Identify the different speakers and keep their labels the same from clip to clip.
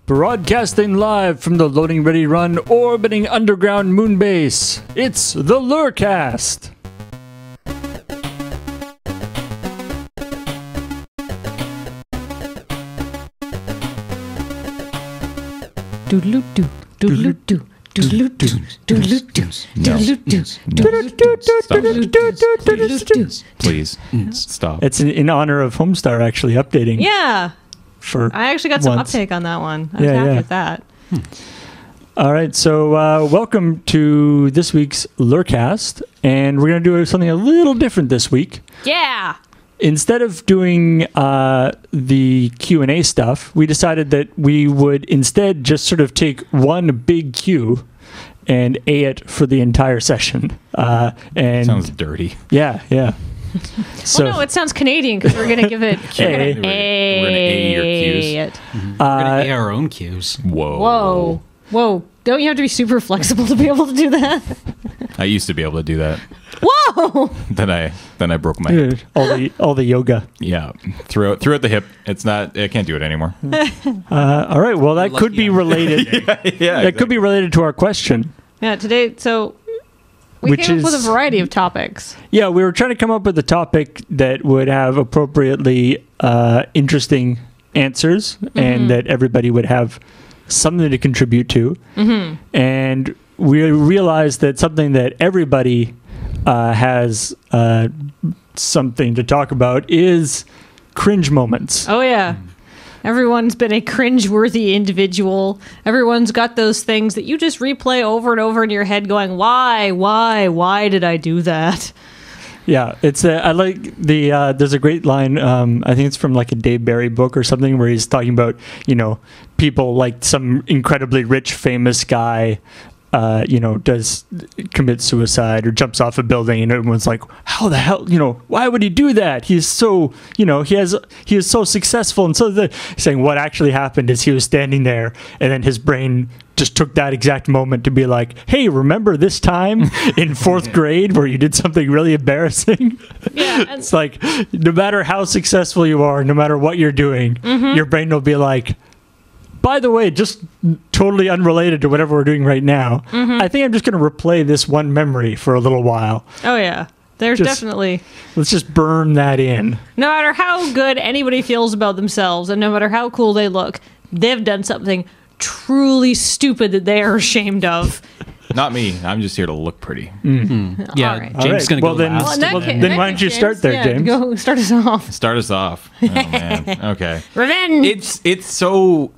Speaker 1: Broadcasting live from the Loading Ready Run orbiting underground moon base, it's the LRRcast.
Speaker 2: Doodle-doo, doodle-doo, doodle-doo, doodle-doo, doodle-doo.
Speaker 3: Please stop.
Speaker 1: It's in honor of Homestar actually updating.
Speaker 2: Yeah, I actually got some uptake on that one. I was happy with that.
Speaker 1: All right, so welcome to this week's LRRcast, and we're going to do something a little different this week.
Speaker 2: Yeah.
Speaker 1: Instead of doing the Q&A stuff, we decided that we would instead just sort of take one big Q and A it for the entire session. And
Speaker 3: sounds dirty.
Speaker 1: Yeah.
Speaker 2: So, well, no, it sounds Canadian because we're going to give it
Speaker 3: We're going to A your Qs.
Speaker 4: We're going to A our own Qs.
Speaker 3: Whoa.
Speaker 2: Don't you have to be super flexible to be able to do that?
Speaker 3: I used to be able to do that.
Speaker 2: Whoa!
Speaker 3: Then I broke my hip.
Speaker 1: All the yoga.
Speaker 3: Yeah, threw out the hip. It's not. I can't do it anymore.
Speaker 1: All right. Well, that could be related. That could be related to our question.
Speaker 2: Yeah. Today, so we came up with a variety of topics.
Speaker 1: Yeah, we were trying to come up with a topic that would have appropriately interesting answers, and that everybody would have something to contribute to. And we realized that something that everybody has something to talk about is cringe moments.
Speaker 2: Oh, yeah. Everyone's been a cringe-worthy individual. Everyone's got those things that you just replay over and over in your head going, why did I do that?
Speaker 1: Yeah, it's I like the there's a great line, I think it's from like a Dave Barry book or something, where he's talking about, people like some incredibly rich famous guy does commit suicide or jumps off a building, and everyone's like, how the hell, why would he do that? He's so, he is so successful. And so saying what actually happened is he was standing there, and then his brain just took that exact moment to be like, hey, remember this time in fourth grade where you did something really embarrassing?
Speaker 2: Yeah.
Speaker 1: It's like, no matter how successful you are, no matter what you're doing, your brain will be like, by the way, just totally unrelated to whatever we're doing right now, I think I'm just going to replay this one memory for a little while.
Speaker 2: Oh, yeah. There's definitely...
Speaker 1: Let's just burn that in.
Speaker 2: No matter how good anybody feels about themselves, and no matter how cool they look, they've done something truly stupid that they are ashamed of.
Speaker 3: Not me. I'm just here to look pretty.
Speaker 4: Yeah,
Speaker 2: all right.
Speaker 4: James is going to go last.
Speaker 1: Then why don't you start there, James?
Speaker 2: Go start us off.
Speaker 3: Start us off. Oh, man. Okay.
Speaker 2: Revenge!
Speaker 3: It's so...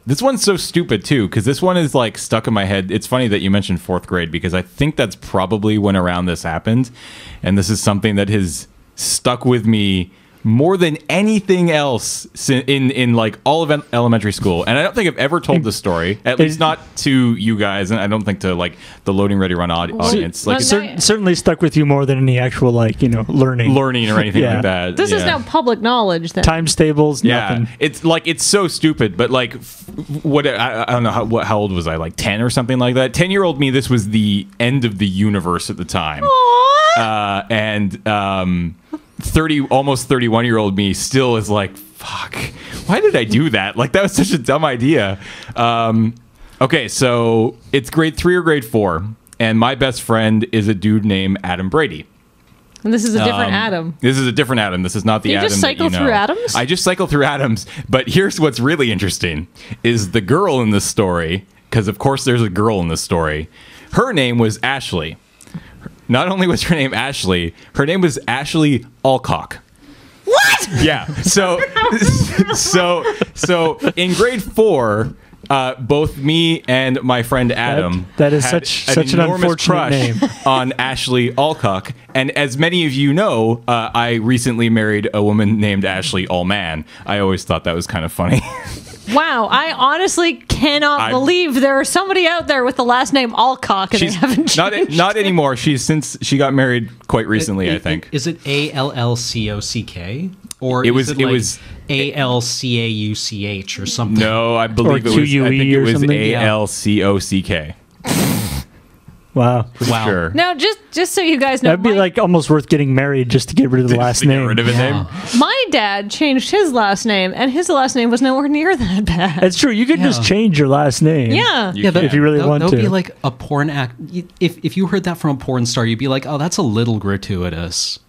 Speaker 3: this one's so stupid, too, because this one is, like, stuck in my head. It's funny that you mentioned fourth grade, because I think that's probably when around this happened, and this is something that has stuck with me more than anything else in like all of elementary school. And I don't think I've ever told this story, at least not to you guys, and I don't think to like the Loading Ready Run audience. Like,
Speaker 1: certainly stuck with you more than any actual learning
Speaker 3: or anything like that.
Speaker 2: This is now public knowledge then.
Speaker 1: Times tables, nothing.
Speaker 3: It's like, it's so stupid, but like I don't know how old was I, like 10 or something like that. 10-year-old me, this was the end of the universe at the time. Almost 31-year-old me still is like, fuck, why did I do that? Like, that was such a dumb idea. Okay, so it's grade 3 or grade 4, and my best friend is a dude named Adam Brady.
Speaker 2: And this is a different Adam.
Speaker 3: This is a different Adam. This is not the Adam that you know.
Speaker 2: You just cycle through Adams?
Speaker 3: I just cycle through Adams. But here's what's really interesting, is the girl in this story, because of course there's a girl in this story. Her name was Ashley. Not only was her name Ashley, her name was Ashley Alcock.
Speaker 2: What?
Speaker 3: Yeah. So in grade 4, both me and my friend Adam
Speaker 1: that is
Speaker 3: had
Speaker 1: such an
Speaker 3: enormous
Speaker 1: unfortunate
Speaker 3: crush
Speaker 1: name
Speaker 3: on Ashley Alcock. And as many of you know, I recently married a woman named Ashley Allman. I always thought that was kind of funny.
Speaker 2: Wow, I honestly cannot believe there is somebody out there with the last name Alcock and they haven't changed
Speaker 3: not anymore. She got married quite recently, I think.
Speaker 4: Is it ALLCOCK? Or
Speaker 3: it was
Speaker 4: ALCAUCH or something?
Speaker 3: No, I believe it was. I think it was ALCOCK.
Speaker 1: Wow.
Speaker 4: Wow.
Speaker 3: Sure.
Speaker 2: Now, just so you guys know,
Speaker 1: That'd be like almost worth getting married just to get rid of the
Speaker 3: Just
Speaker 1: last
Speaker 3: to get
Speaker 1: name.
Speaker 3: rid of a name.
Speaker 2: my dad changed his last name, and his last name was nowhere near that bad.
Speaker 1: It's true. You could just
Speaker 4: Yeah.
Speaker 1: change your last name.
Speaker 2: Yeah.
Speaker 3: You
Speaker 1: If you really want
Speaker 4: that
Speaker 1: to.
Speaker 4: would be like a porn act. If you heard that from a porn star, you'd be like, oh, that's a little gratuitous.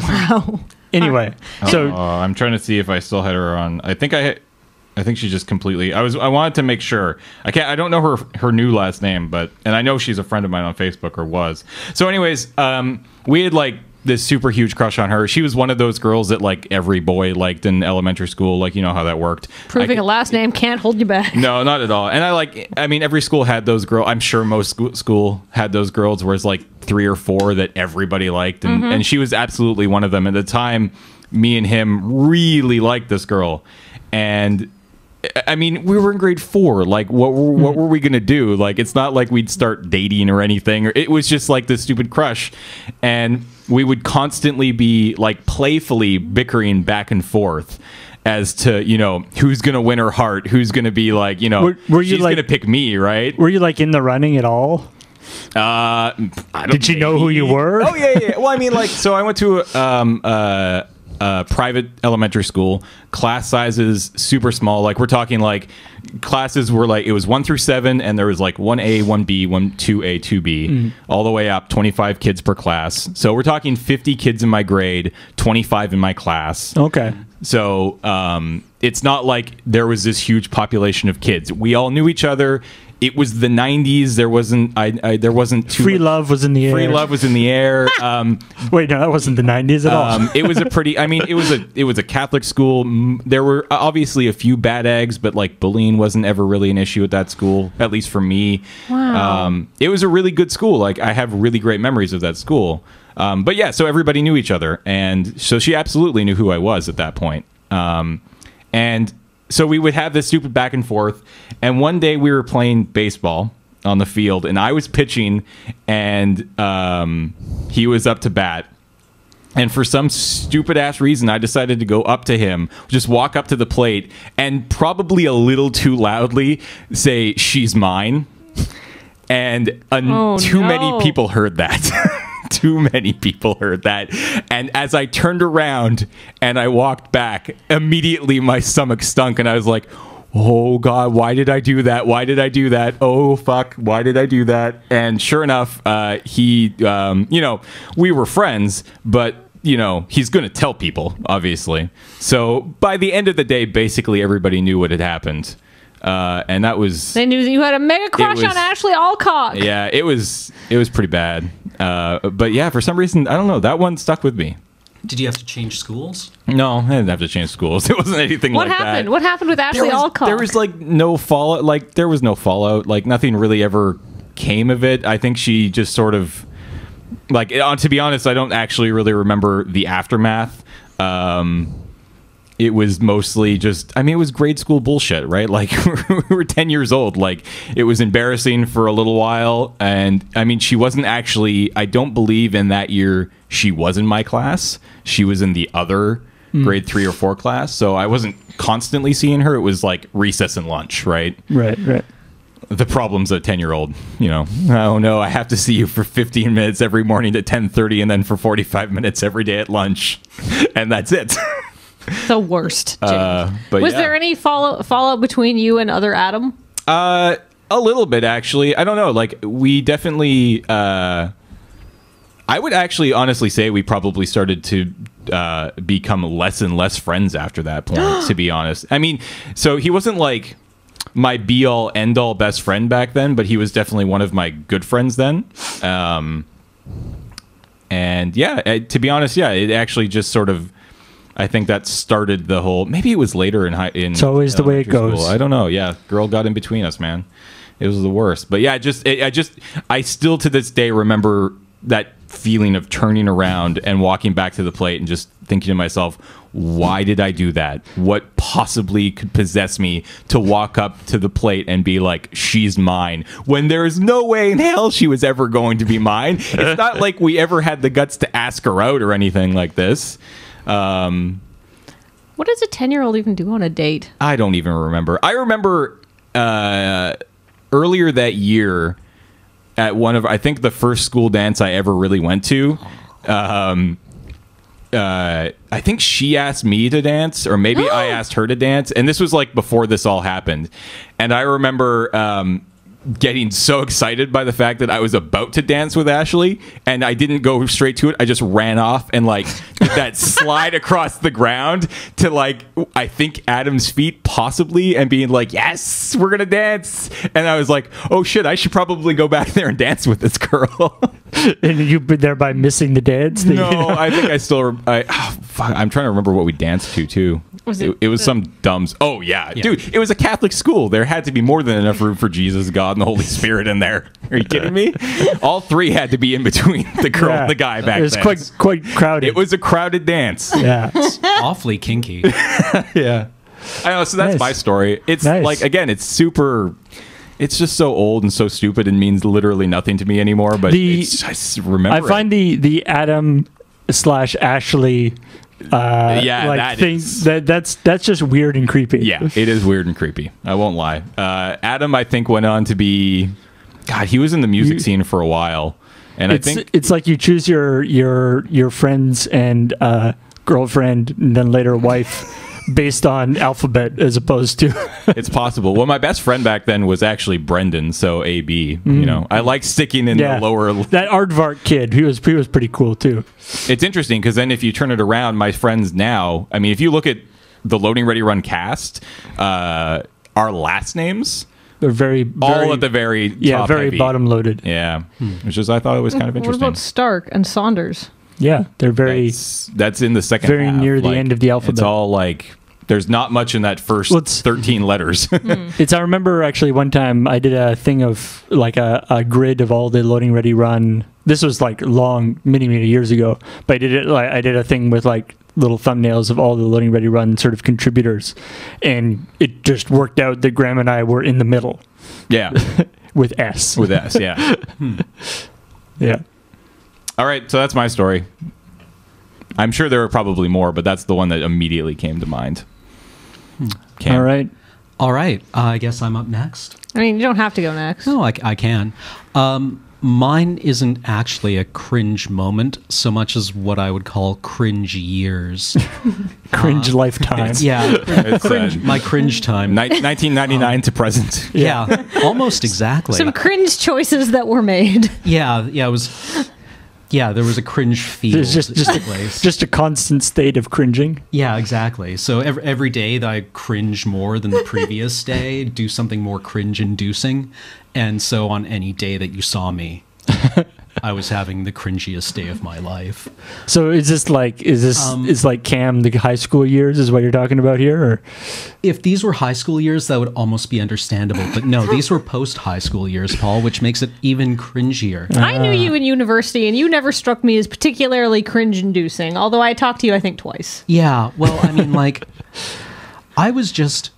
Speaker 2: Wow.
Speaker 1: Anyway, so
Speaker 3: I'm trying to see if I still had her on. I think she just completely. I wanted to make sure. I don't know her new last name, and I know she's a friend of mine on Facebook, or was. So, anyways, we had like this super huge crush on her. She was one of those girls that like every boy liked in elementary school. Like, you know how that worked.
Speaker 2: Proving a last name can't hold you back.
Speaker 3: No, not at all. And I mean, every school had those girls. I'm sure most school had those girls where it's like 3 or 4 that everybody liked. And she was absolutely one of them. At the time, me and him really liked this girl. And I mean, we were in grade 4. Like, what were we going to do? Like, it's not like we'd start dating or anything. It was just like this stupid crush. And we would constantly be like playfully bickering back and forth as to, you know, who's going to win her heart, who's going to be like, you know,
Speaker 1: Were you
Speaker 3: she's
Speaker 1: like-
Speaker 3: going to pick me, right?
Speaker 1: were you like in the running at all?
Speaker 3: I don't,
Speaker 1: Did you know who you were?
Speaker 3: Oh, yeah. Well, I mean, like, so I went to a private elementary school. Class sizes super small. Like, we're talking like classes were like, it was 1 through 7, and there was like 1A, 1B, 2A, 2B, all the way up, 25 kids per class. So we're talking 50 kids in my grade, 25 in my class.
Speaker 1: Okay.
Speaker 3: So it's not like there was this huge population of kids. We all knew each other. It was the 90s. There wasn't there wasn't too
Speaker 1: Free
Speaker 3: much-
Speaker 1: love was in the air.
Speaker 3: Free love was in the air.
Speaker 1: Wait, no, that wasn't the 90s at all.
Speaker 3: It was a pretty. I mean, it was a Catholic school. There were obviously a few bad eggs, but like bullying wasn't ever really an issue at that school, at least for me.
Speaker 2: Wow.
Speaker 3: It was a really good school. Like, I have really great memories of that school. But yeah, so everybody knew each other, and so she absolutely knew who I was at that point. And so we would have this stupid back and forth. And one day we were playing baseball on the field, and I was pitching, and he was up to bat. And for some stupid ass reason, I decided to go up to him, just walk up to the plate, and probably a little too loudly say, "She's mine." And too many people heard that. Too many people heard that. And as I turned around and I walked back, immediately my stomach stunk, and I was like, oh God, why did I do that? Why did I do that? Oh fuck, why did I do that? And sure enough, he, you know, we were friends, but you know, he's going to tell people, obviously. So by the end of the day, basically everybody knew what had happened. And that was...
Speaker 2: They knew that you had a mega crush
Speaker 3: was-
Speaker 2: on Ashley Alcock.
Speaker 3: Yeah, it was pretty bad. But yeah, for some reason, I don't know, that one stuck with me.
Speaker 4: Did you have to change schools?
Speaker 3: No, I didn't have to change schools. It wasn't anything
Speaker 2: What
Speaker 3: like
Speaker 2: happened?
Speaker 3: that.
Speaker 2: What happened with Ashley Alcock?
Speaker 3: There was like no fallout. Like, there was no fallout. Like, nothing really ever came of it. I think she just sort of... Like, to be honest, I don't actually really remember the aftermath. It was mostly just, I mean, it was grade school bullshit, right? Like, we were 10 years old. Like, it was embarrassing for a little while. And I mean, she wasn't actually, I don't believe in that year she was in my class. She was in the other grade 3 or 4 class. So I wasn't constantly seeing her. It was like recess and lunch, right?
Speaker 1: Right.
Speaker 3: The problems of a 10-year-old, you know, oh no, I have to see you for 15 minutes every morning at 10:30 and then for 45 minutes every day at lunch. And that's it.
Speaker 2: the worst.
Speaker 3: But
Speaker 2: Was
Speaker 3: yeah.
Speaker 2: there any fallout between you and other Adam?
Speaker 3: A little bit, actually. I don't know. Like, we definitely... I would actually honestly say we probably started to become less and less friends after that point, to be honest. I mean, so he wasn't like my be-all, end-all best friend back then, but he was definitely one of my good friends then. And yeah, to be honest, yeah, it actually just sort of... I think that started the whole... Maybe it was later in
Speaker 1: It's always the way it
Speaker 3: elementary
Speaker 1: goes.
Speaker 3: school. I don't know. Yeah, girl got in between us, man. It was the worst. But yeah, I still to this day remember that feeling of turning around and walking back to the plate and just thinking to myself, why did I do that? What possibly could possess me to walk up to the plate and be like, she's mine, when there is no way in hell she was ever going to be mine? It's not like we ever had the guts to ask her out or anything like this.
Speaker 2: What does a 10-year-old even do on a date?
Speaker 3: I don't even remember. I remember earlier that year, at one of, I think the first school dance I ever really went to. I think she asked me to dance, or maybe I asked her to dance. And this was like before this all happened. And I remember getting so excited by the fact that I was about to dance with Ashley, and I didn't go straight to it. I just ran off and like did that slide across the ground to like, I think Adam's feet possibly, and being like, yes, we're gonna dance. And I was like, oh shit, I should probably go back there and dance with this girl.
Speaker 1: And you've been there by missing the dance?
Speaker 3: No, I think I still, I'm trying to remember what we danced to too. It was some dumbs. Oh yeah, dude, it was a Catholic school. There had to be more than enough room for Jesus, God, and the Holy Spirit in there. Are you kidding me? All three had to be in between the girl and the guy back then.
Speaker 1: It was quite crowded.
Speaker 3: It was a crowded dance.
Speaker 1: Yeah.
Speaker 4: It's awfully kinky.
Speaker 3: Yeah. I know, so that's my story. It's like, again, it's super, it's just so old and so stupid and means literally nothing to me anymore, but I remember
Speaker 1: I find the Adam / Ashley
Speaker 3: that
Speaker 1: thing that's just weird and creepy.
Speaker 3: Yeah, it is weird and creepy. I won't lie. Adam, I think, went on to be, God, he was in the music scene for a while, and I think
Speaker 1: it's like you choose your friends and girlfriend and then later wife based on alphabet as opposed to
Speaker 3: it's possible. Well, my best friend back then was actually Brendan, so AB. You know, I like sticking in the lower.
Speaker 1: That Aardvark kid, he was pretty cool too.
Speaker 3: It's interesting because then if you turn it around, my friends now, I mean, if you look at the Loading Ready Run cast, our last names,
Speaker 1: they're very
Speaker 3: all at the very top
Speaker 1: very
Speaker 3: heavy.
Speaker 1: Bottom loaded.
Speaker 3: Yeah, which is, I thought it was kind of interesting.
Speaker 2: What about Stark and Saunders?
Speaker 1: Yeah, they're very
Speaker 3: that's in the second
Speaker 1: very
Speaker 3: half.
Speaker 1: near the end of the alphabet.
Speaker 3: It's all like, there's not much in that first 13 letters.
Speaker 1: I remember actually one time I did a thing of like a grid of all the Loading Ready Run. This was like many years ago, but I did a thing with like little thumbnails of all the Loading Ready Run sort of contributors, and it just worked out that Graham and I were in the middle.
Speaker 3: Yeah.
Speaker 1: With S.
Speaker 3: With S, yeah.
Speaker 1: Yeah.
Speaker 3: All right, so that's my story. I'm sure there are probably more, but that's the one that immediately came to mind.
Speaker 1: All right.
Speaker 4: I guess I'm up next.
Speaker 2: I mean, you don't have to go next.
Speaker 4: No, I can. Mine isn't actually a cringe moment so much as what I would call cringe years.
Speaker 1: Cringe lifetime.
Speaker 4: Yeah,
Speaker 3: It's,
Speaker 4: my cringe time.
Speaker 3: 1999 to present.
Speaker 4: Yeah, almost exactly.
Speaker 2: Some cringe choices that were made.
Speaker 4: Yeah, it was. Yeah, there was a cringe feel.
Speaker 1: There's just a constant state of cringing.
Speaker 4: Yeah, exactly. So every day that I cringe more than the previous day, do something more cringe-inducing. And so on any day that you saw me, I was having the cringiest day of my life.
Speaker 1: So is like Cam, the high school years is what you're talking about here? Or?
Speaker 4: If these were high school years, that would almost be understandable. But no, these were post-high school years, Paul, which makes it even cringier.
Speaker 2: I knew you in university, and you never struck me as particularly cringe-inducing, although I talked to you, I think, twice.
Speaker 4: Yeah, well, I mean, like, I was just...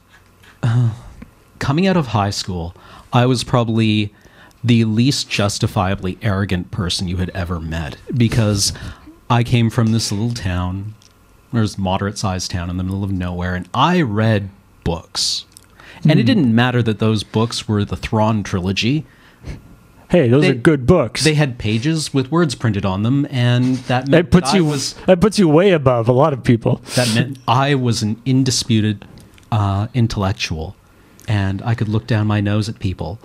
Speaker 4: coming out of high school, I was probably the least justifiably arrogant person you had ever met, because I came from this little town, there's a moderate-sized town in the middle of nowhere, and I read books. And it didn't matter that those books were the Thrawn trilogy.
Speaker 1: Hey, those are good books.
Speaker 4: They had pages with words printed on them, and that meant
Speaker 1: that puts you way above a lot of people.
Speaker 4: That meant I was an indisputed intellectual, and I could look down my nose at people.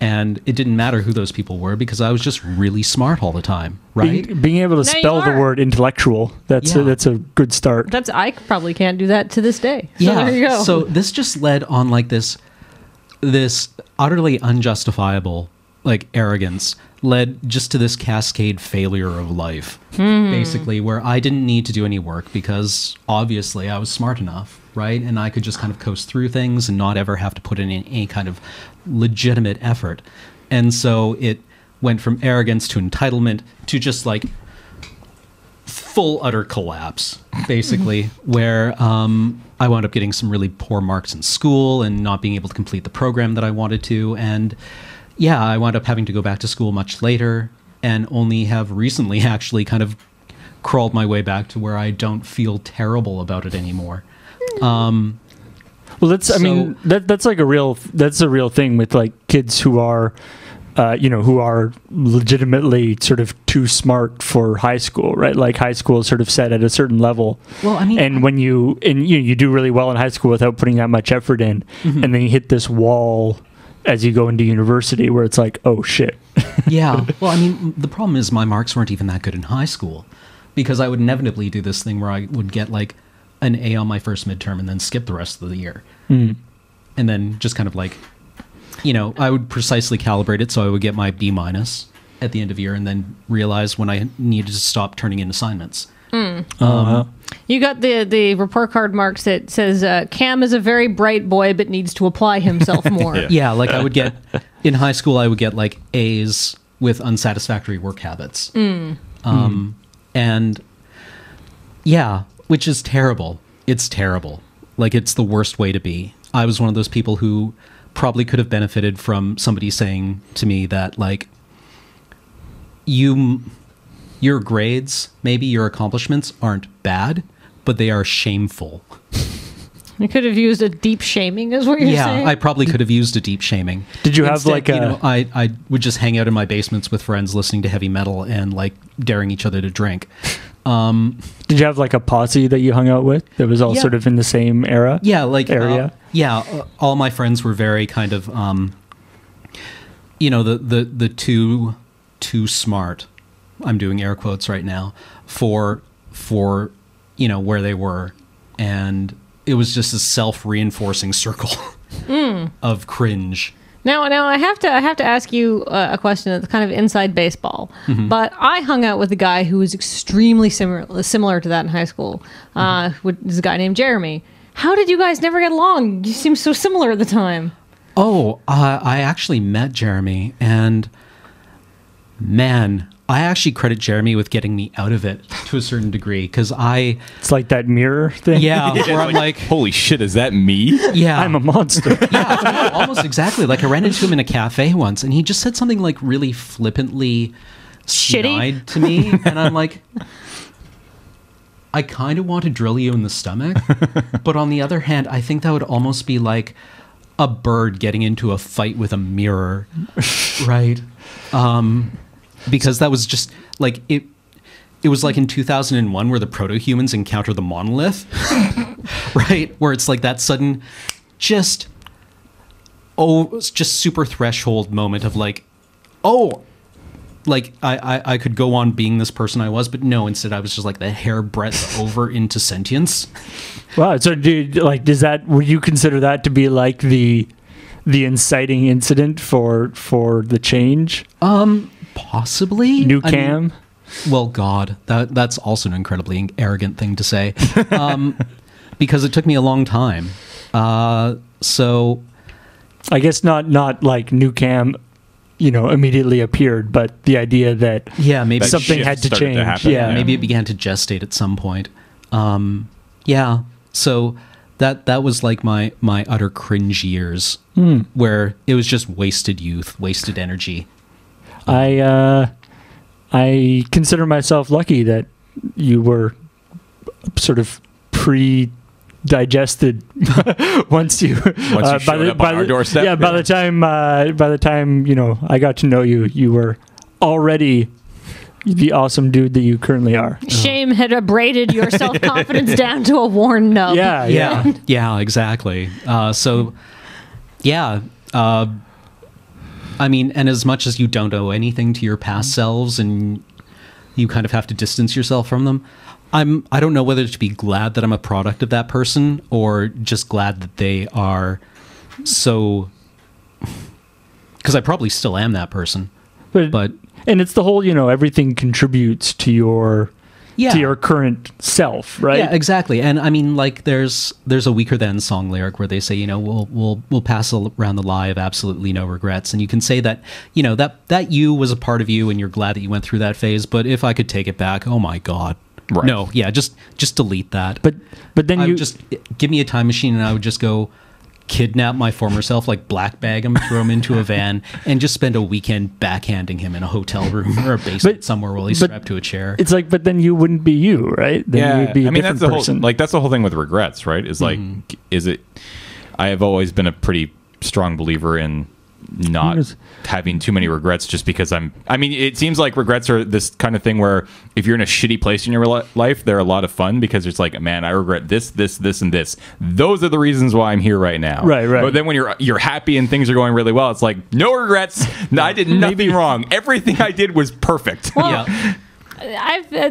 Speaker 4: And it didn't matter who those people were because I was just really smart all the time, right?
Speaker 1: Being able to spell the word intellectual, that's a good start.
Speaker 2: I probably can't do that to this day. So
Speaker 4: Yeah.
Speaker 2: there you go.
Speaker 4: So this just led on like this utterly unjustifiable like arrogance led just to this cascade failure of life, basically, where I didn't need to do any work because obviously I was smart enough, right? And I could just kind of coast through things and not ever have to put in any kind of legitimate effort. And so it went from arrogance to entitlement to just like full utter collapse, basically, where I wound up getting some really poor marks in school and not being able to complete the program that I wanted to. And yeah, I wound up having to go back to school much later and only have recently actually kind of crawled my way back to where I don't feel terrible about it anymore.
Speaker 1: Well, that's like a real thing with like kids who are who are legitimately sort of too smart for high school, right? Like high school is sort of set at a certain level.
Speaker 4: Well, I mean,
Speaker 1: and when you do really well in high school without putting that much effort in, and then you hit this wall as you go into university where it's like, oh shit.
Speaker 4: Yeah. Well, I mean, the problem is my marks weren't even that good in high school, because I would inevitably do this thing where I would get like an A on my first midterm and then skip the rest of the year. And then just kind of like, I would precisely calibrate it so I would get my B- at the end of year and then realize when I needed to stop turning in assignments.
Speaker 2: You got the report card marks that says Cam is a very bright boy but needs to apply himself more.
Speaker 4: Yeah, like I would get, in high school, I would get like A's with unsatisfactory work habits. And yeah, which is terrible. It's terrible. Like, it's the worst way to be. I was one of those people who probably could have benefited from somebody saying to me that, like, your grades, maybe your accomplishments aren't bad, but they are shameful.
Speaker 2: You could have used a deep shaming, is what you're saying?
Speaker 4: Yeah, I probably could have used a deep shaming.
Speaker 1: Did you have like a...
Speaker 4: I would just hang out in my basements with friends listening to heavy metal and like daring each other to drink.
Speaker 1: Did you have like a posse that you hung out with that was all sort of in the same era?
Speaker 4: Yeah, like
Speaker 1: area.
Speaker 4: All my friends were very kind of, the too smart. I'm doing air quotes right now for where they were, and it was just a self-reinforcing circle of cringe.
Speaker 2: Now I have to ask you a question that's kind of inside baseball. But I hung out with a guy who was extremely similar to that in high school. This guy named Jeremy. How did you guys never get along? You seemed so similar at the time.
Speaker 4: Oh, I actually met Jeremy, and man, I actually credit Jeremy with getting me out of it to a certain degree, because
Speaker 1: It's like that mirror thing?
Speaker 4: Yeah, where I'm like...
Speaker 3: Holy shit, is that me?
Speaker 4: Yeah.
Speaker 1: I'm a monster.
Speaker 4: Yeah, almost exactly. Like, I ran into him in a cafe once, and he just said something, like, really flippantly snide to me, and I'm like... I kind of want to drill you in the stomach, but on the other hand, I think that would almost be like a bird getting into a fight with a mirror, right? Because that was just like it was like in 2001 where the proto-humans encounter the monolith, right? Where it's like that sudden just super threshold moment of like, like I could go on being this person I was, but no, instead I was just like the hair breadth over into sentience.
Speaker 1: Wow. So would you consider that to be like the inciting incident for the change?
Speaker 4: Possibly.
Speaker 1: New Cam?
Speaker 4: Well, God, that's also an incredibly arrogant thing to say. Because it took me a long time. So
Speaker 1: I guess not like New Cam, immediately appeared, but the idea that
Speaker 4: maybe
Speaker 1: something had to change.
Speaker 4: Maybe it began to gestate at some point. So that was like my utter cringe years, where it was just wasted youth, wasted energy.
Speaker 1: I consider myself lucky that you were sort of digested once you
Speaker 3: showed up on our doorstep.
Speaker 1: Yeah, by the time I got to know you, you were already the awesome dude that you currently are.
Speaker 2: Shame had abraded your self-confidence down to a worn nub.
Speaker 4: Yeah, exactly. I mean, and as much as you don't owe anything to your past selves and you kind of have to distance yourself from them, I don't know whether to be glad that I'm a product of that person or just glad that they are so... Because I probably still am that person. But
Speaker 1: and it's the whole, everything contributes to your current self, right?
Speaker 4: Yeah, exactly. And I mean, like, there's a Weaker Than song lyric where they say, we'll pass around the lie of absolutely no regrets. And you can say that, that you was a part of you and you're glad that you went through that phase. But if I could take it back, oh my God.
Speaker 3: Right.
Speaker 4: No, yeah, just delete that.
Speaker 1: But then
Speaker 4: I would just give me a time machine and I would just go kidnap my former self, like black bag him, throw him into a van, and just spend a weekend backhanding him in a hotel room or a basement somewhere while he's strapped to a chair.
Speaker 1: It's like, but then you wouldn't be you, right? Then you'd be a different person.
Speaker 3: That's the whole thing with regrets, right? Is like, is it? I have always been a pretty strong believer in not having too many regrets just because I mean, it seems like regrets are this kind of thing where if you're in a shitty place in your life, they're a lot of fun because it's like, man, I regret this, and this. Those are the reasons why I'm here right now.
Speaker 1: Right.
Speaker 3: But then when you're happy and things are going really well, it's like, no regrets. I did nothing wrong. Everything I did was perfect.
Speaker 2: Well,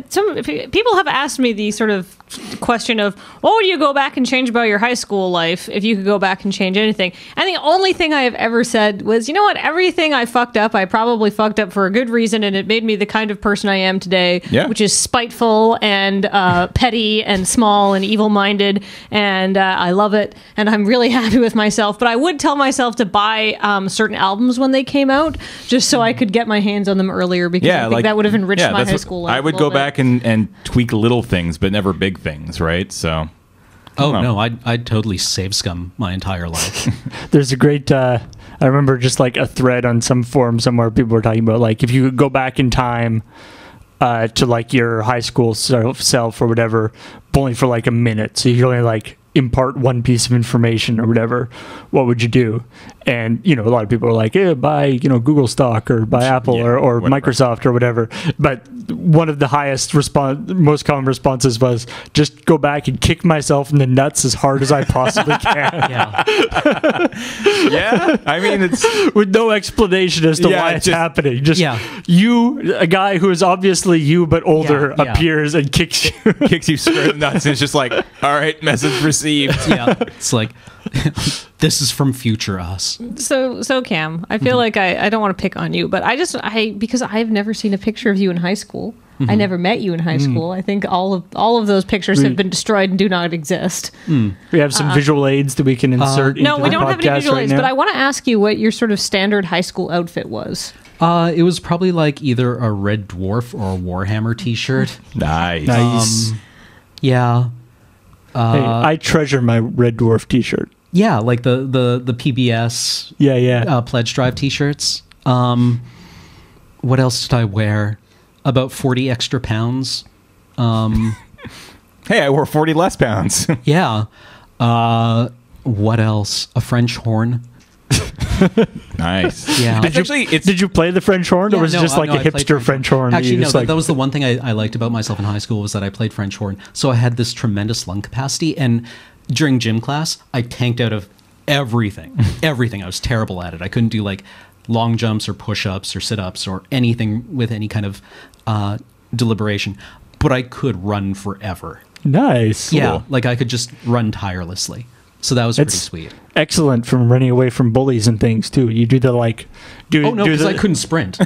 Speaker 2: some people have asked me the sort of question of what would you go back and change about your high school life if you could go back and change anything, and the only thing I have ever said was, you know what, everything I fucked up, I probably fucked up for a good reason, and it made me the kind of person I am today, which is spiteful and petty and small and evil-minded, and I love it, and I'm really happy with myself. But I would tell myself to buy certain albums when they came out just so I could get my hands on them earlier, because I think that would have enriched my high school life.
Speaker 3: I would go back and tweak little things, but never big things, right? So,
Speaker 4: no, I'd totally save scum my entire life.
Speaker 1: There's a great, I remember just like a thread on some forum somewhere, people were talking about like if you could go back in time to like your high school self or whatever, but only for like a minute, so you only like impart one piece of information or whatever, what would you do? And a lot of people are like, buy Google stock or buy Apple or Microsoft or whatever. But one of the most common responses was just go back and kick myself in the nuts as hard as I possibly can.
Speaker 3: I mean, it's
Speaker 1: with no explanation as to why it's happening. Just you, a guy who is obviously you but older, appears and kicks
Speaker 3: you square in the nuts, and it's just like, all right, message received.
Speaker 4: It's like, this is from future us.
Speaker 2: So Cam, I feel like I don't want to pick on you, but because I've never seen a picture of you in high school. I never met you in high school. I think all of those pictures have been destroyed and do not exist.
Speaker 1: We have some visual aids that we can insert.
Speaker 2: No, we don't have any visual aids. But I want to ask you what your sort of standard high school outfit was.
Speaker 4: It was probably like either a Red Dwarf or a Warhammer T-shirt.
Speaker 3: Nice.
Speaker 4: Yeah.
Speaker 1: Hey, I treasure my Red Dwarf T-shirt.
Speaker 4: Yeah, like the PBS pledge drive T-shirts. What else did I wear? About 40 extra pounds.
Speaker 3: Hey, I wore 40 less pounds.
Speaker 4: Yeah. What else? A French horn.
Speaker 3: Nice.
Speaker 4: Yeah.
Speaker 1: Did you play the French horn, or was it just like a hipster French horn?
Speaker 4: Actually, no. That was the one thing I liked about myself in high school, was that I played French horn. So I had this tremendous lung capacity, and during gym class, I tanked out of everything. Everything. I was terrible at it. I couldn't do like long jumps or push-ups or sit-ups or anything with any kind of deliberation, but I could run forever.
Speaker 1: Nice.
Speaker 4: Yeah,
Speaker 3: cool.
Speaker 4: like I could just run tirelessly. So that was pretty sweet.
Speaker 1: Excellent from running away from bullies and things too. You do the like.
Speaker 4: Because I couldn't sprint.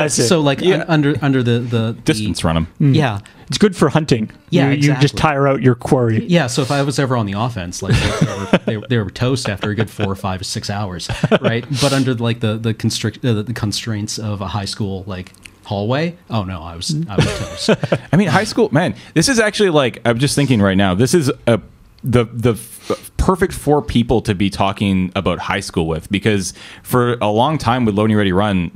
Speaker 4: So like under the
Speaker 3: distance run them.
Speaker 4: Yeah,
Speaker 1: it's good for hunting.
Speaker 4: Yeah,
Speaker 1: you just tire out your quarry.
Speaker 4: Yeah, so if I was ever on the offense, like they were toast after a good 4 or 5 or 6 hours, right? But under like the constraints of a high school like hallway, oh no, I was toast.
Speaker 3: I mean, high school, man. This is actually like, I'm just thinking right now. This is the perfect 4 people to be talking about high school with, because for a long time with Loading Ready Run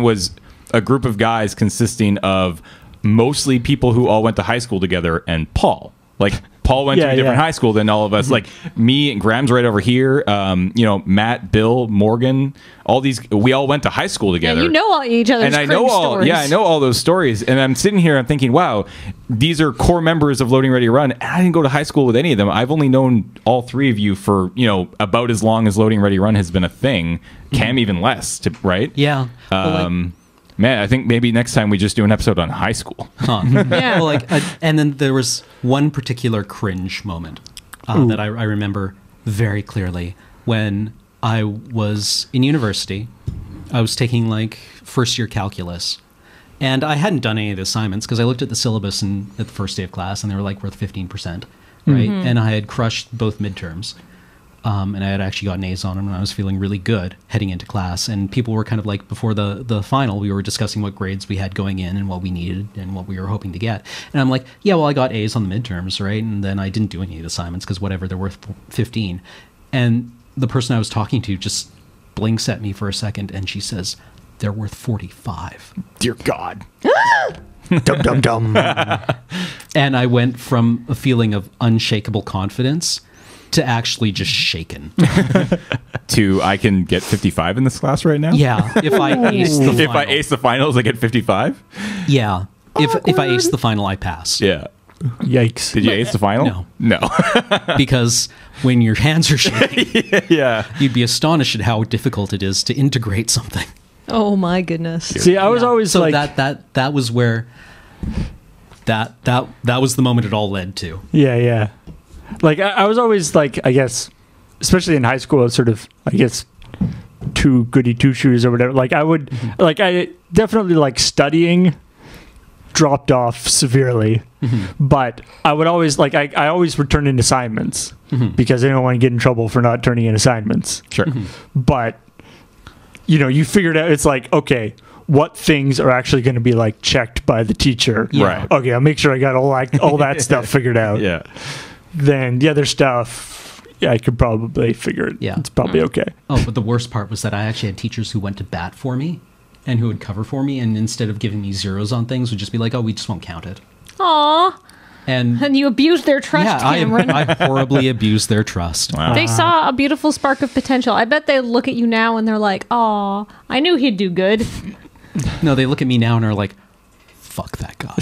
Speaker 3: was a group of guys consisting of mostly people who all went to high school together, and Paul. Like, Paul went to a different high school than all of us. Like, me and Graham's right over here. Matt, Bill, Morgan, all these, we all went to high school together.
Speaker 2: And you know all each other's
Speaker 3: cringe stories. Yeah, I know all those stories. And I'm sitting here, I'm thinking, wow, these are core members of Loading Ready Run. And I didn't go to high school with any of them. I've only known all 3 of you for, about as long as Loading Ready Run has been a thing. Cam even less, right?
Speaker 4: Yeah.
Speaker 3: Man, I think maybe next time we just do an episode on high school.
Speaker 4: Huh. Yeah. Well, and then there was one particular cringe moment that I remember very clearly when I was in university. I was taking like first year calculus, and I hadn't done any of the assignments because I looked at the syllabus at the first day of class, and they were like worth 15%, right? And I had crushed both midterms. And I had actually gotten A's on them, and I was feeling really good heading into class. And people were kind of like, before the final, we were discussing what grades we had going in and what we needed and what we were hoping to get. And I'm like, yeah, well, I got A's on the midterms, right? And then I didn't do any of the assignments because whatever, they're worth 15. And the person I was talking to just blinks at me for a second, and she says, they're worth 45.
Speaker 3: Dear God.
Speaker 1: Dum, dum, dum.
Speaker 4: And I went from a feeling of unshakable confidence to actually just shaken.
Speaker 3: To I can get 55 in this class right now.
Speaker 4: Yeah, if I ace the final.
Speaker 3: If I ace the finals, I get 55.
Speaker 4: Yeah, if I ace the final, I pass.
Speaker 3: Yeah.
Speaker 1: Yikes.
Speaker 3: Did you ace the final?
Speaker 4: No. Because when your hands are shaking,
Speaker 3: Yeah.
Speaker 4: you'd be astonished at how difficult it is to integrate something.
Speaker 2: Oh my goodness.
Speaker 1: See, I was always
Speaker 4: So
Speaker 1: like,
Speaker 4: that was where that was the moment it all led to.
Speaker 1: yeah. Like I was always like, I guess, especially in high school, it's sort of, I guess, too goody two shoes or whatever. Like I would, like I definitely like studying dropped off severely, but I would always like, I always would turn in assignments because I didn't want to get in trouble for not turning in assignments.
Speaker 3: Sure.
Speaker 1: But, you know, you figured out, it's like, okay, what things are actually going to be like checked by the teacher?
Speaker 4: Yeah.
Speaker 3: Right.
Speaker 1: Okay, I'll make sure I got all that stuff figured out.
Speaker 3: Yeah.
Speaker 1: Then the other stuff, yeah, I could probably figure it.
Speaker 4: Yeah.
Speaker 1: It's probably okay.
Speaker 4: Oh, but the worst part was that I actually had teachers who went to bat for me and who would cover for me, and instead of giving me zeros on things, would just be like, "Oh, we just won't count it."
Speaker 2: Aw. And you abused their trust, Cameron.
Speaker 4: I horribly abused their trust.
Speaker 3: Wow.
Speaker 2: They saw a beautiful spark of potential. I bet they look at you now and they're like, "Aw, I knew he'd do good."
Speaker 4: No, they look at me now and are like, "Fuck that guy."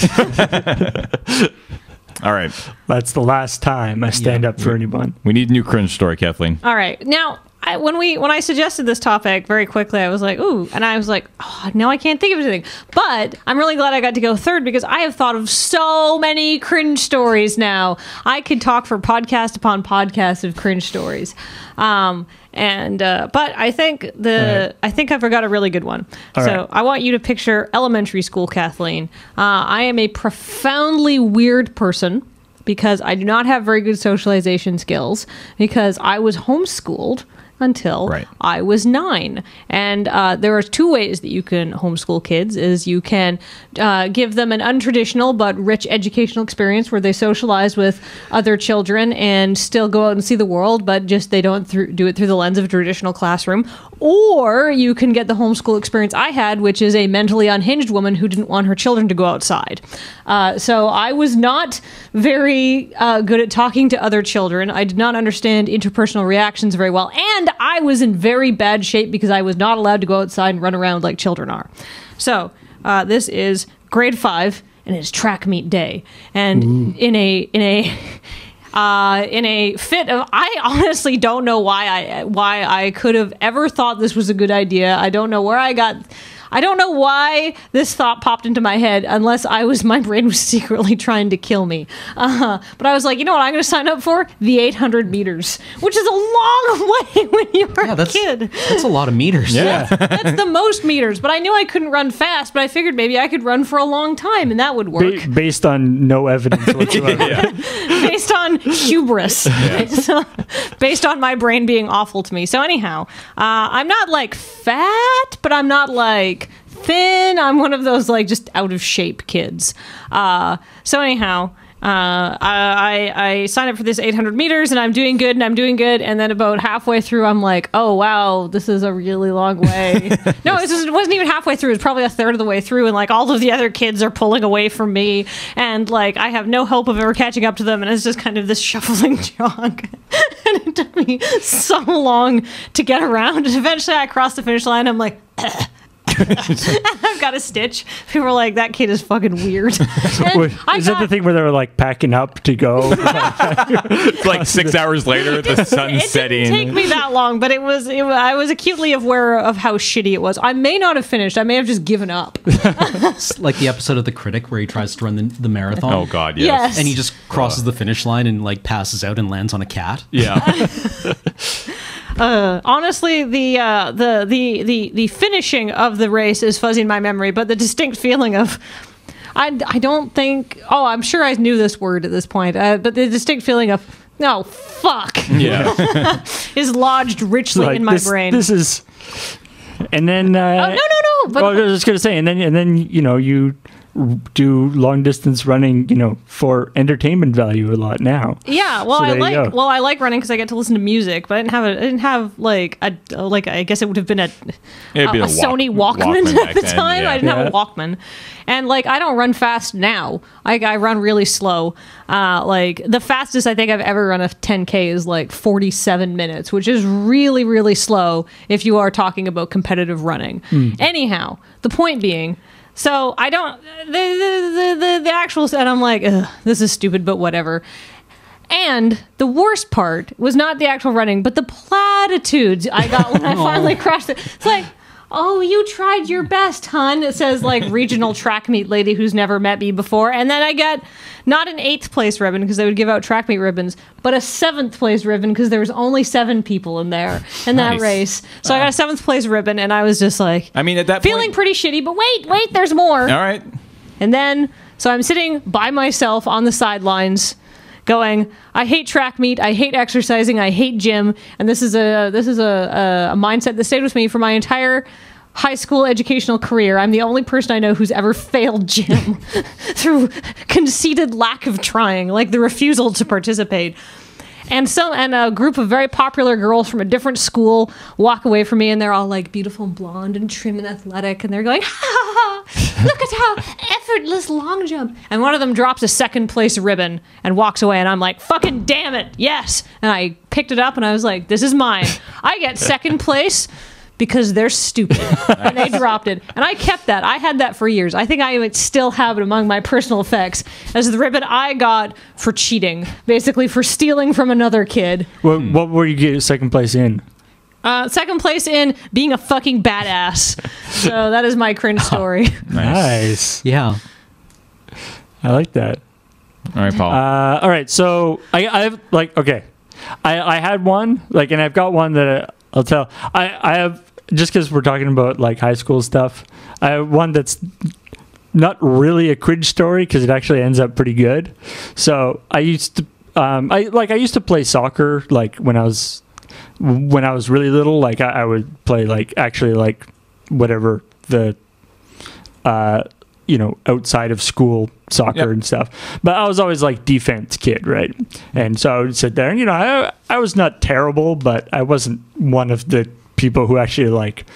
Speaker 3: All right.
Speaker 1: That's the last time I stand up for anyone.
Speaker 3: We need a new cringe story, Kathleen.
Speaker 2: All right. Now, when I suggested this topic very quickly, I was like, ooh, and I was like, oh, now I can't think of anything. But I'm really glad I got to go third because I have thought of so many cringe stories now. I could talk for podcast upon podcast of cringe stories. But I think I think I forgot a really good one.
Speaker 1: All
Speaker 2: so
Speaker 1: right.
Speaker 2: I want you to picture elementary school, Kathleen. I am a profoundly weird person because I do not have very good socialization skills because I was homeschooled until
Speaker 3: Right.
Speaker 2: I was 9. And there are 2 ways that you can homeschool kids. Is you can give them an untraditional but rich educational experience where they socialize with other children and still go out and see the world, but just they don't do it through the lens of a traditional classroom. Or you can get the homeschool experience I had, which is a mentally unhinged woman who didn't want her children to go outside. So I was not very good at talking to other children. I did not understand interpersonal reactions very well. And I was in very bad shape because I was not allowed to go outside and run around like children are. So this is grade 5 and it's track meet day. And in a fit of, I honestly don't know why I could have ever thought this was a good idea. I don't know why this thought popped into my head unless my brain was secretly trying to kill me. But I was like, you know what I'm going to sign up for? The 800 meters, which is a long way when you're a kid.
Speaker 4: That's a lot of meters.
Speaker 3: Yeah.
Speaker 2: That's the most meters, but I knew I couldn't run fast, but I figured maybe I could run for a long time and that would work.
Speaker 1: Based on no evidence whatsoever.
Speaker 2: Based on hubris. Based on my brain being awful to me. So anyhow, I'm not like fat, but I'm not like thin. I'm one of those like just out of shape kids. So anyhow, I signed up for this 800 meters and I'm doing good. And then about halfway through, I'm like, oh, wow, this is a really long way. No, it wasn't even halfway through. It was probably a third of the way through. And like all of the other kids are pulling away from me. And like, I have no hope of ever catching up to them. And it's just kind of this shuffling jog. And it took me so long to get around. And eventually I crossed the finish line. I'm like, I've got a stitch. People were like, that kid is fucking weird.
Speaker 1: Is that the thing where they were like packing up to go?
Speaker 3: It's like 6 hours later, the sun's setting.
Speaker 2: It didn't take me that long, but I was acutely aware of how shitty it was. I may not have finished. I may have just given up.
Speaker 4: It's like the episode of The Critic where he tries to run the marathon.
Speaker 3: Oh, God, yes.
Speaker 2: Yes.
Speaker 4: And he just crosses the finish line and like passes out and lands on a cat.
Speaker 3: Yeah.
Speaker 2: Honestly, the finishing of the race is fuzzy in my memory, but the distinct feeling of I don't think. Oh, I'm sure I knew this word at this point, but the distinct feeling of no fuck
Speaker 3: Yeah.
Speaker 2: is lodged richly
Speaker 1: Like,
Speaker 2: in my brain.
Speaker 1: This is, and then
Speaker 2: no. But
Speaker 1: well, I was just gonna say, and then you know you do long distance running, for entertainment value a lot now.
Speaker 2: Yeah, well,
Speaker 1: So
Speaker 2: I
Speaker 1: there you
Speaker 2: like
Speaker 1: go.
Speaker 2: I like running because I get to listen to music, but I didn't have like a I guess it would have been a
Speaker 3: It'd be a
Speaker 2: Sony
Speaker 3: Walkman
Speaker 2: Walkman
Speaker 3: back
Speaker 2: at the
Speaker 3: then,
Speaker 2: time.
Speaker 3: yeah.
Speaker 2: I didn't have
Speaker 1: Yeah.
Speaker 2: a Walkman, and like I don't run fast now. I run really slow. Like the fastest I think I've ever run a 10K is like 47 minutes, which is really really slow if you are talking about competitive running. Anyhow, the point being. So I don't the actual, and I'm like, ugh, this is stupid, but whatever. And the worst part was not the actual running, but the platitudes I got when I finally crashed it. It's like, oh, you tried your best, hun. It says like regional track meet lady who's never met me before. And then I got not an 8th place ribbon because they would give out track meet ribbons, but a 7th place ribbon because there was only 7 people in there in that
Speaker 3: Nice.
Speaker 2: race. So I got a 7th place ribbon, and I was just like,
Speaker 3: I mean, at that
Speaker 2: feeling
Speaker 3: point,
Speaker 2: pretty shitty, but wait, there's more.
Speaker 3: all right.
Speaker 2: And then, so I'm sitting by myself on the sidelines going, I hate track meet, I hate exercising, I hate gym. And this is a mindset that stayed with me for my entire high school educational career. I'm the only person I know who's ever failed gym through conceited lack of trying, like the refusal to participate. And a group of very popular girls from a different school walk away from me, and they're all like beautiful and blonde and trim and athletic, and they're going, ha ha ha, look at how effortless long jump. And one of them drops a 2nd place ribbon and walks away, and I'm like, fucking damn it, yes. And I picked it up and I was like, this is mine. I get 2nd place because they're stupid. And they dropped it. And I kept that. I had that for years. I think I would still have it among my personal effects as the ribbon I got for cheating, basically for stealing from another kid.
Speaker 1: What were you getting 2nd place in?
Speaker 2: 2nd place in being a fucking badass. So that is my cringe story.
Speaker 1: Nice.
Speaker 4: Yeah.
Speaker 1: I like that.
Speaker 3: All right, Paul.
Speaker 1: All right, so I've like, okay, I had one, like, and I've got one that I'll tell. I have, just because we're talking about like high school stuff, I have one that's not really a cringe story because it actually ends up pretty good. So I used to, I used to play soccer like when I was really little. Like I would play like actually like whatever the outside of school soccer and stuff. But I was always like defense kid, right? And so I would sit there and, I was not terrible, but I wasn't one of the people who actually like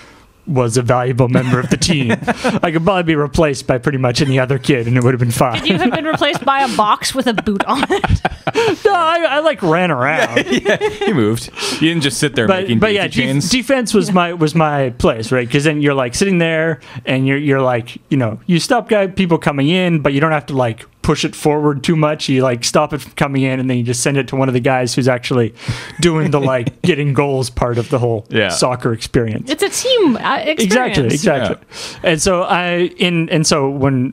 Speaker 1: was a valuable member of the team. I could probably be replaced by pretty much any other kid and it would have been fine.
Speaker 2: Did you have been replaced by a box with a boot on it?
Speaker 1: No, I like ran around.
Speaker 3: He moved. You didn't just sit there making
Speaker 1: but yeah,
Speaker 3: daisy chains.
Speaker 1: defense was my place, right? Because then you're like sitting there and you're like, you stop people coming in, but you don't have to like push it forward too much. You like stop it from coming in and then you just send it to one of the guys who's actually doing the like getting goals part of the whole soccer experience.
Speaker 2: It's a team experience.
Speaker 1: Exactly. Yeah. So when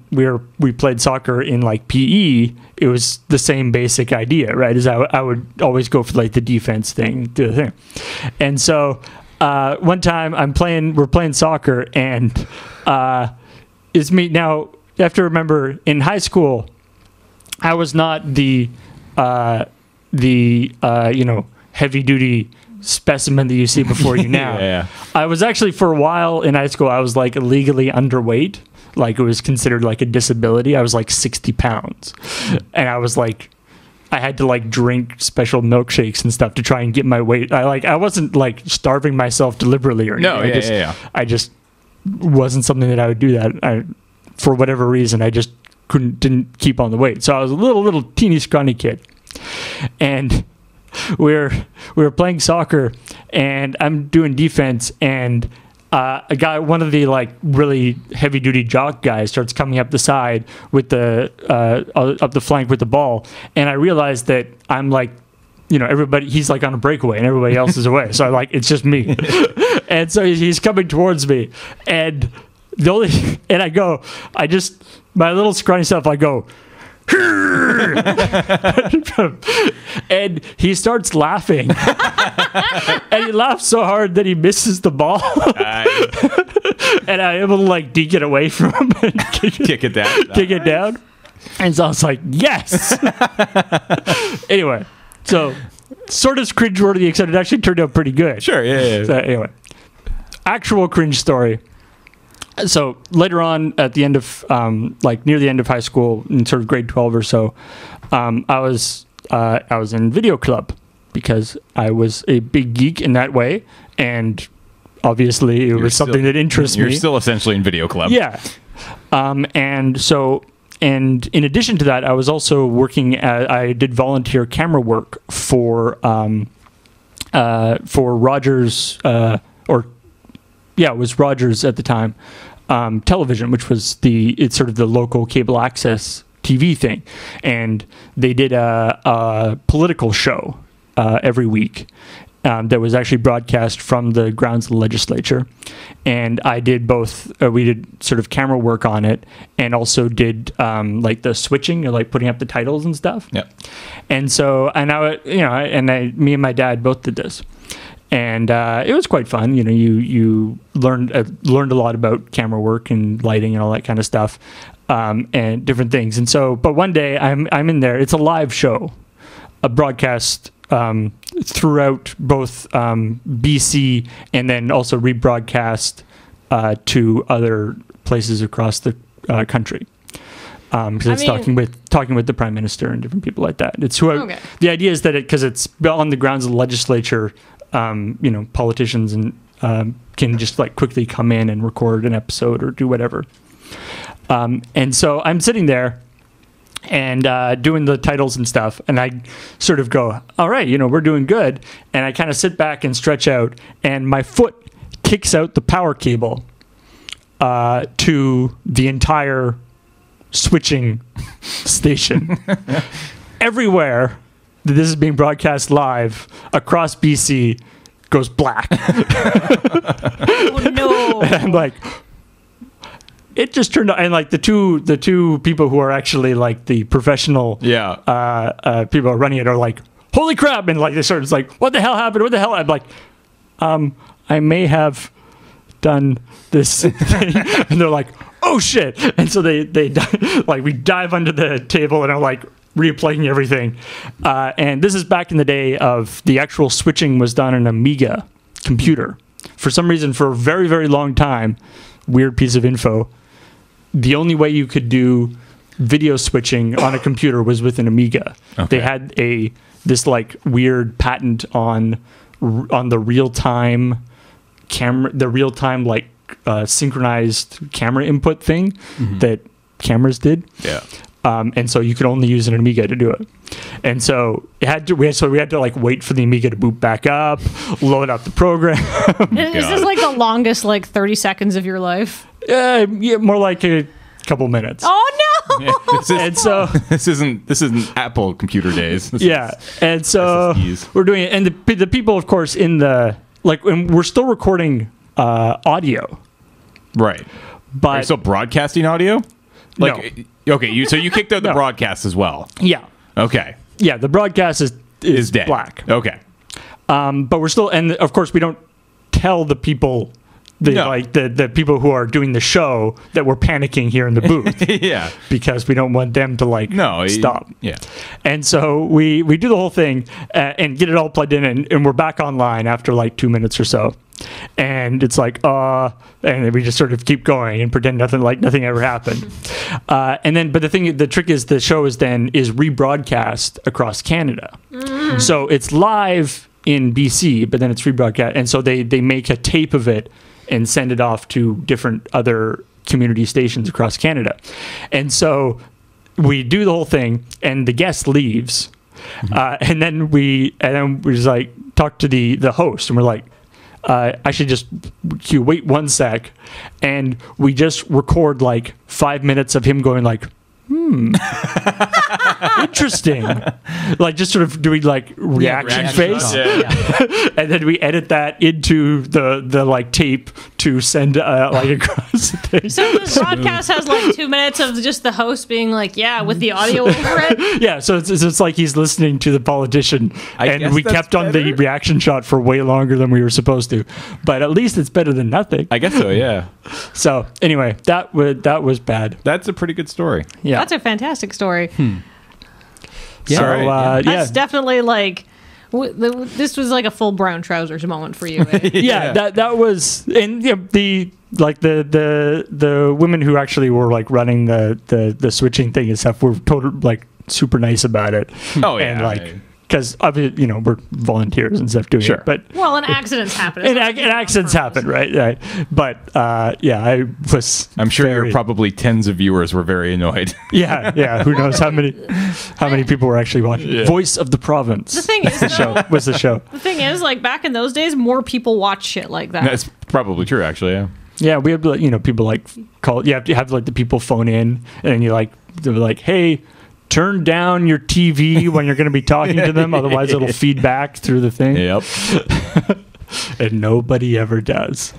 Speaker 1: we played soccer in like PE, it was the same basic idea, right? Is I would always go for like the defense thing, do the thing. And so one time we're playing soccer and it's me. Now you have to remember in high school, I was not the heavy duty specimen that you see before you now.
Speaker 3: Yeah.
Speaker 1: I was actually for a while in high school, I was like illegally underweight. Like it was considered like a disability. I was like 60 pounds. And I was like, I had to like drink special milkshakes and stuff to try and get my weight. I wasn't like starving myself deliberately or anything. I just wasn't something that I would do that. For whatever reason, I just didn't keep on the weight. So I was a little teeny scrawny kid. And we were playing soccer and I'm doing defense and one of the like really heavy duty jock guys starts coming up the side with up the flank with the ball, and I realized that I'm like, everybody, he's like on a breakaway and everybody else is away, so it's just me. And so he's coming towards me, and my little scrawny self, I go, and he starts laughing and he laughs so hard that he misses the ball. And I'm able to like deke it away from him and kick it down. And so I was like, yes. Anyway, so sort of cringeworthy, except it actually turned out pretty good.
Speaker 3: Sure, yeah.
Speaker 1: So anyway, actual cringe story. so later on, at the end of like near the end of high school, in sort of grade 12 or so, I was in video club because I was a big geek in that way, and obviously it was something that interests me.
Speaker 3: You're still essentially in video club.
Speaker 1: Yeah. And in addition to that, I was also working I did volunteer camera work for Rogers, it was Rogers at the time, television, which was it's sort of the local cable access TV thing. And they did a political show every week that was actually broadcast from the grounds of the legislature. And I did both. We did sort of camera work on it, and also did like the switching, like putting up the titles and stuff.
Speaker 3: Yeah.
Speaker 1: And so, me and my dad both did this, and it was quite fun. You learned a lot about camera work and lighting and all that kind of stuff, and different things. And so, but one day I'm in there. It's a live show, a broadcast throughout both BC, and then also rebroadcast to other places across the country. Because it's talking with the prime minister and different people like that. It's
Speaker 2: Okay.
Speaker 1: The idea is that because it's on the grounds of the legislature, politicians and can just like quickly come in and record an episode or do whatever. And so I'm sitting there and doing the titles and stuff, and I sort of go, all right, we're doing good. And I kind of sit back and stretch out, and my foot kicks out the power cable to the entire switching station. Everywhere that this is being broadcast live across BC goes black.
Speaker 2: Oh, no.
Speaker 1: And I'm like, it just turned out, and like the two people who are actually like the professional people who are running it are like, holy crap, and like they started like, what the hell happened? What the hell? I'm like, I may have done this thing. And they're like, oh shit. And so they like, we dive under the table and I'm like replugging everything. And this is back in the day of the actual switching was done on an Amiga computer. For some reason, for a very, very long time, weird piece of info, the only way you could do video switching on a computer was with an Amiga. Okay. They had this like weird patent on the real-time camera, the real-time like synchronized camera input thing that cameras did.
Speaker 3: Yeah.
Speaker 1: And so you could only use an Amiga to do it. And so we had to like wait for the Amiga to boot back up, load up the program.
Speaker 2: Is this like the longest like 30 seconds of your life?
Speaker 1: Yeah, more like a couple minutes.
Speaker 2: Oh no!
Speaker 3: Yeah, this isn't Apple computer days.
Speaker 1: And so we're doing it, and the people, of course, in the and we're still recording audio,
Speaker 3: right?
Speaker 1: But
Speaker 3: are you still broadcasting audio?
Speaker 1: No.
Speaker 3: Okay, so you kicked out the broadcast as well.
Speaker 1: Yeah.
Speaker 3: Okay.
Speaker 1: Yeah, the broadcast is
Speaker 3: dead.
Speaker 1: Black.
Speaker 3: Okay.
Speaker 1: But we're still, and of course we don't tell the people. The people who are doing the show that we're panicking here in the booth.
Speaker 3: Yeah.
Speaker 1: Because we don't want them to stop.
Speaker 3: Yeah.
Speaker 1: And so we do the whole thing and get it all plugged in, and we're back online after like 2 minutes or so. And it's like, and we just sort of keep going and pretend nothing ever happened. But the trick is the show is rebroadcast across Canada. Mm. So it's live in BC, but then it's rebroadcast. And so they make a tape of it and send it off to different other community stations across Canada. And so we do the whole thing, and the guest leaves. And then we just like talk to the host, and we're like, actually just wait 1 sec, and we just record like 5 minutes of him going like, interesting, like just sort of doing like reaction face. And then we edit that into the like tape to send like across the thing.
Speaker 2: So the broadcast has like 2 minutes of just the host being like, yeah, with the audio over it.
Speaker 1: Yeah, so it's like he's listening to the politician, and we kept on the reaction shot for way longer than we were supposed to, but at least it's better than nothing.
Speaker 3: I guess so. Yeah.
Speaker 1: So anyway, that was bad.
Speaker 3: That's a pretty good story.
Speaker 1: Yeah,
Speaker 2: that's a fantastic story.
Speaker 1: Yeah, so,
Speaker 2: that's definitely like this was like a full brown trousers moment for you. Eh?
Speaker 1: That was, and the like the women who actually were like running the switching thing and stuff were like super nice about it.
Speaker 3: Oh yeah,
Speaker 1: and like. Because obviously, we're volunteers and stuff doing it. But
Speaker 2: and accidents happen.
Speaker 1: And accidents happen, right? But I was.
Speaker 3: I'm sure your probably tens of viewers were very annoyed.
Speaker 1: Yeah. Who knows how many people were actually watching? Yeah. Voice of the Province.
Speaker 2: The thing is,
Speaker 1: was the show.
Speaker 2: The thing is, like back in those days, more people watch shit like that.
Speaker 3: That's probably true, actually. Yeah.
Speaker 1: Yeah, we have people like call. You have to have like the people phone in, and they're like, hey. Turn down your TV when you're going to be talking to them, otherwise it'll feed back through the thing.
Speaker 3: Yep.
Speaker 1: And nobody ever does.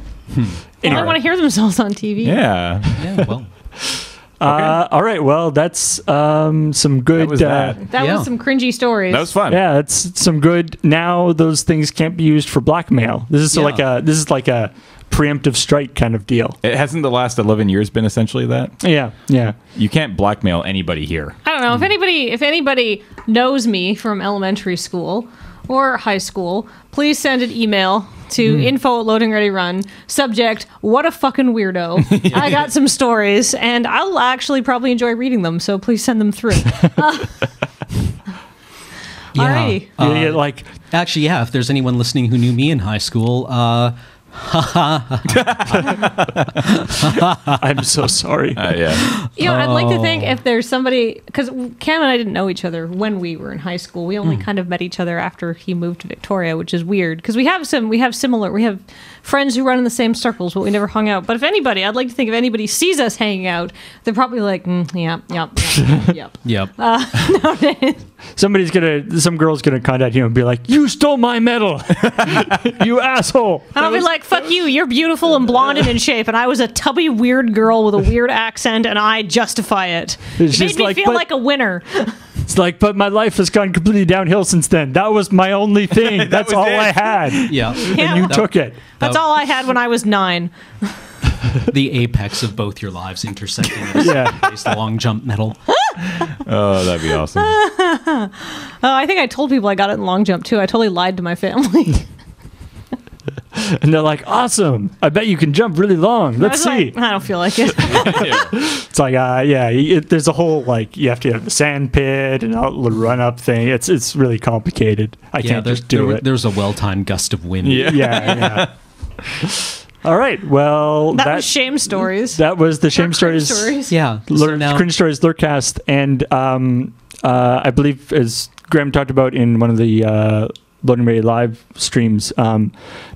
Speaker 2: They want to hear themselves on TV.
Speaker 3: Yeah.
Speaker 4: Yeah, well.
Speaker 3: Okay.
Speaker 1: All right. Well, that's some good.
Speaker 3: That
Speaker 2: was some cringy stories.
Speaker 3: That was fun.
Speaker 1: Yeah, that's some good. Now those things can't be used for blackmail. This is like a preemptive strike kind of deal.
Speaker 3: It hasn't the last 11 years been essentially that?
Speaker 1: Yeah.
Speaker 3: You can't blackmail anybody here.
Speaker 2: I don't know if anybody knows me from elementary school or high school, please send an email to info@LoadingReadyRun. Subject: what a fucking weirdo. I got some stories, and I'll actually probably enjoy reading them. So please send them through. Alrighty.
Speaker 4: Actually, yeah. If there's anyone listening who knew me in high school,
Speaker 1: I'm so sorry.
Speaker 3: Yeah.
Speaker 2: I'd like to think if there's somebody, because Cam and I didn't know each other when we were in high school. We only kind of met each other after he moved to Victoria, which is weird because we have friends who run in the same circles, but we never hung out. But if anybody, I'd like to think if anybody sees us hanging out, they're probably like, yep.
Speaker 1: Some girl's gonna contact you and be like, "You stole my medal, you asshole."
Speaker 2: And I'll be like, "Fuck you! You're beautiful and blonde and in shape, and I was a tubby weird girl with a weird accent, and I justify it. It made me feel like a winner."
Speaker 1: It's like, but my life has gone completely downhill since then. That was my only thing. That's all I had.
Speaker 4: Yeah.
Speaker 1: And you took it.
Speaker 2: That's all I had when I was 9.
Speaker 4: The apex of both your lives intersecting. The long jump medal.
Speaker 3: Oh, that'd be awesome.
Speaker 2: I think I told people I got it in long jump too. I totally lied to my family.
Speaker 1: And they're like, awesome. I bet you can jump really long. Let's see.
Speaker 2: I don't feel like it.
Speaker 1: It's like, there's a whole, you have to have the sand pit and a little run up thing. It's really complicated. I can't just do it.
Speaker 4: There's a well-timed gust of wind.
Speaker 1: Yeah. All right. Well,
Speaker 2: that was Shame Stories.
Speaker 1: That was the Shame Stories.
Speaker 4: Yeah.
Speaker 1: Cringe Stories LRRcast. And I believe, as Graham talked about in one of the Loading Ready live streams,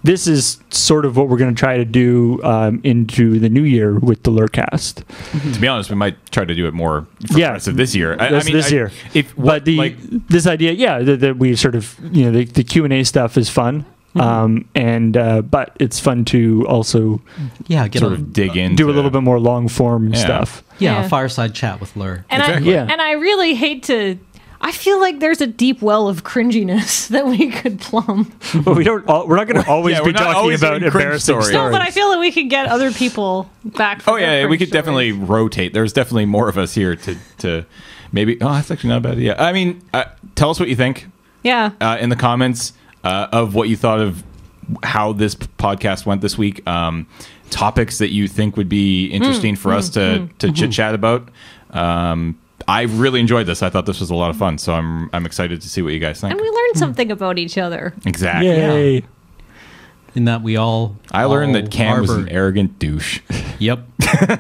Speaker 1: this is sort of what we're going to try to do into the new year with the LRRcast.
Speaker 3: To be honest, we might try to do it more for the rest of this year.
Speaker 1: This year. This idea, that we sort of, the Q&A stuff is fun. But it's fun to also
Speaker 3: dig in,
Speaker 1: do a little bit more long form stuff.
Speaker 4: Yeah, a fireside chat with Lur.
Speaker 2: And I really hate to. I feel like there's a deep well of cringiness that we could plumb.
Speaker 1: But we're not going to always be talking about embarrassing stories.
Speaker 2: No, but I feel that we could get other people back.
Speaker 3: Oh yeah, we could definitely rotate. There's definitely more of us here to maybe. Oh, that's actually not a bad idea. I mean, tell us what you think.
Speaker 2: Yeah.
Speaker 3: In the comments of what you thought of how this podcast went this week. Topics that you think would be interesting for us to chit chat about. I really enjoyed this. I thought this was a lot of fun, so I'm excited to see what you guys think.
Speaker 2: And we learned something about each other.
Speaker 3: Exactly.
Speaker 1: Yay.
Speaker 4: Yeah. In that
Speaker 3: I learned that Cam was an arrogant douche.
Speaker 4: Yep.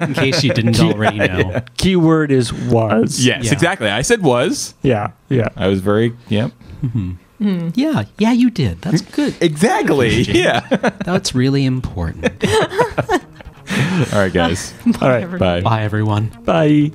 Speaker 4: In case you didn't already know.
Speaker 1: Keyword is was.
Speaker 3: Yes, exactly. I said was.
Speaker 1: Yeah.
Speaker 3: I was very, yep.
Speaker 4: Yeah, you did. That's good.
Speaker 3: Exactly. Yeah.
Speaker 4: That's really important.
Speaker 3: All right, guys.
Speaker 1: All right.
Speaker 3: Bye.
Speaker 4: Bye, everyone.
Speaker 1: Bye.